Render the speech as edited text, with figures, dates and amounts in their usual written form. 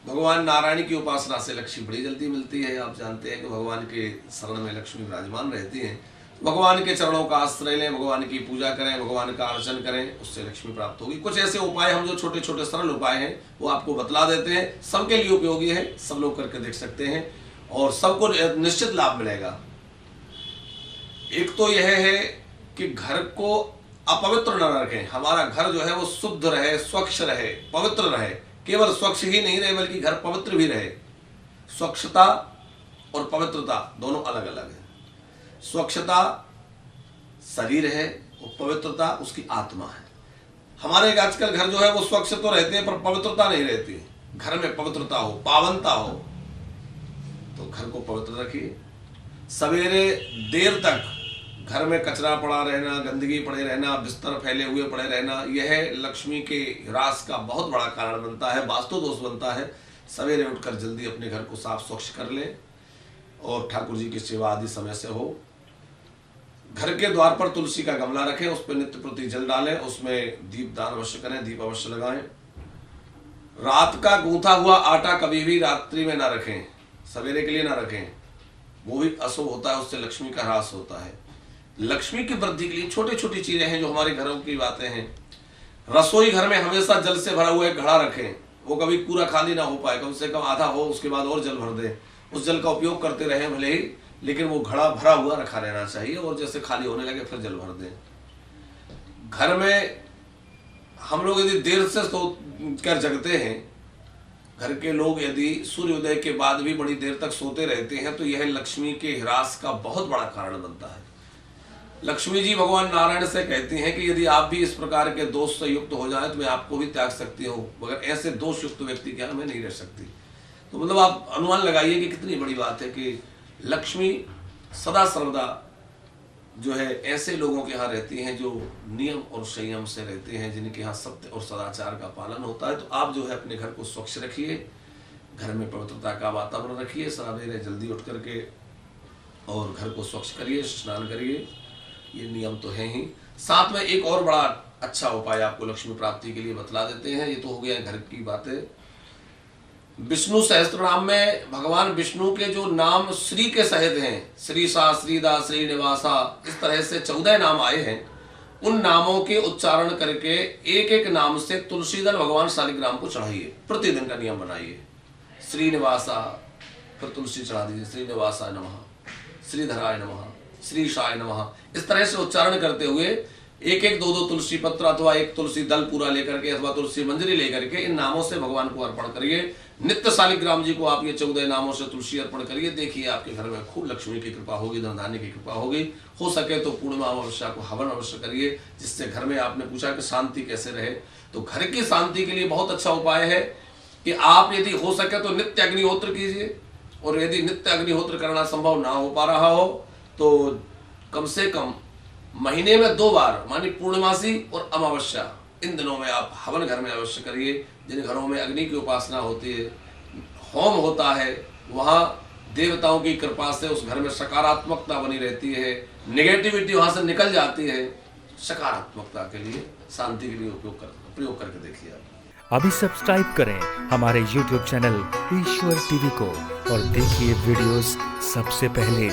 भगवान नारायण की उपासना से लक्ष्मी बड़ी जल्दी मिलती है। आप जानते हैं कि भगवान के शरण में लक्ष्मी विराजमान रहती हैं। भगवान के चरणों का आश्रय लें, भगवान की पूजा करें, भगवान का अर्चन करें, उससे लक्ष्मी प्राप्त होगी। कुछ ऐसे उपाय हम जो छोटे छोटे सरल उपाय हैं वो आपको बतला देते हैं, सबके लिए उपयोगी है, सब लोग करके देख सकते हैं और सबको निश्चित लाभ मिलेगा। एक तो यह है कि घर को अपवित्र न रखें। हमारा घर जो है वो शुद्ध रहे, स्वच्छ रहे, पवित्र रहे। केवल स्वच्छ ही नहीं रहे बल्कि घर पवित्र भी रहे। स्वच्छता और पवित्रता दोनों अलग अलग है। स्वच्छता शरीर है और पवित्रता उसकी आत्मा है। हमारे आजकल घर जो है वो स्वच्छ तो रहते हैं पर पवित्रता नहीं रहती। घर में पवित्रता हो, पावनता हो तो घर को पवित्र रखिए। सवेरे देर तक घर में कचरा पड़ा रहना, गंदगी पड़े रहना, बिस्तर फैले हुए पड़े रहना, यह लक्ष्मी के ह्रास का बहुत बड़ा कारण बनता है, वास्तु दोष बनता है। सवेरे उठकर जल्दी अपने घर को साफ स्वच्छ कर लें और ठाकुर जी की सेवा आदि समय से हो। घर के द्वार पर तुलसी का गमला रखें, उस पर नित्य प्रति जल डालें, उसमें दीप दान अवश्य करें, दीप अवश्य लगाएं। रात का गूंथा हुआ आटा कभी भी रात्रि में ना रखें, सवेरे के लिए ना रखें, वो भी अशुभ होता है, उससे लक्ष्मी का ह्रास होता है। लक्ष्मी की वृद्धि के लिए छोटी छोटी चीजें हैं जो हमारे घरों की बातें हैं। रसोई घर में हमेशा जल से भरा हुआ एक घड़ा रखें, वो कभी पूरा खाली ना हो पाए, कम से कम आधा हो, उसके बाद और जल भर दें। उस जल का उपयोग करते रहें भले ही, लेकिन वो घड़ा भरा हुआ रखा रहना चाहिए और जैसे खाली होने लगे फिर जल भर दें। घर में हम लोग यदि देर से सो कर जगते हैं, घर के लोग यदि सूर्योदय के बाद भी बड़ी देर तक सोते रहते हैं तो यह लक्ष्मी के ह्रास का बहुत बड़ा कारण बनता है। लक्ष्मी जी भगवान नारायण से कहती हैं कि यदि आप भी इस प्रकार के दोष से युक्त हो जाए तो मैं आपको भी त्याग सकती हूँ, मगर ऐसे दोष युक्त व्यक्ति के यहाँ मैं नहीं रह सकती। तो मतलब आप अनुमान लगाइए कि कितनी बड़ी बात है कि लक्ष्मी सदा सर्वदा जो है ऐसे लोगों के यहाँ रहती हैं जो नियम और संयम से रहते हैं, जिनके यहाँ सत्य और सदाचार का पालन होता है। तो आप जो है अपने घर को स्वच्छ रखिए, घर में पवित्रता का वातावरण रखिए, सवेरे जल्दी उठ करके और घर को स्वच्छ करिए, स्नान करिए, ये नियम तो है ही। साथ में एक और बड़ा अच्छा उपाय आपको लक्ष्मी प्राप्ति के लिए बतला देते हैं। ये तो हो गया घर की बातें। विष्णु सहस्त्र नाम में भगवान विष्णु के जो नाम श्री के सहित हैं, श्रीशा, श्रीदा, श्रीनिवासा, इस तरह से 14 नाम आए हैं। उन नामों के उच्चारण करके एक एक नाम से तुलसी दल भगवान शालिग्राम को चढ़ाइए, प्रतिदिन का नियम बनाइए। श्रीनिवासा, फिर तुलसी चढ़ा दीजिए, श्रीनिवासाय नमः, श्रीधराय नमः, श्रीशाय नमः। इस तरह से उच्चारण करते हुए एक एक दो दो तुलसी पत्र अथवा एक तुलसी दल पूरा लेकर के अथवा तुलसी मंजरी लेकर के इन नामों से भगवान को अर्पण करिए। नित्य शालिग्राम जी को आप ये 14 नामों से तुलसी अर्पण करिए। देखिए आपके घर में खूब लक्ष्मी की कृपा होगी, धन धान्य की कृपा होगी। हो सके तो पूर्णिमा अमावस्या को हवन अवश्य करिए, जिससे घर में आपने पूछा कि शांति कैसे रहे, तो घर की शांति के लिए बहुत अच्छा उपाय है कि आप यदि हो सके तो नित्य अग्निहोत्र कीजिए, और यदि नित्य अग्निहोत्र करना संभव ना हो पा रहा हो तो कम से कम महीने में 2 बार, मानी पूर्णिमासी और अमावस्या, इन दिनों में आप हवन घर में अवश्य करिए। जिन घरों में अग्नि की उपासना होती है, होम होता है, वहाँ देवताओं की कृपा से उस घर में सकारात्मकता बनी रहती है, नेगेटिविटी वहाँ से निकल जाती है। सकारात्मकता के लिए, शांति के लिए प्रयोग करके देखिए आप। अभी सब्सक्राइब करें हमारे YouTube चैनल ईश्वर टीवी को और देखिए वीडियोस सबसे पहले।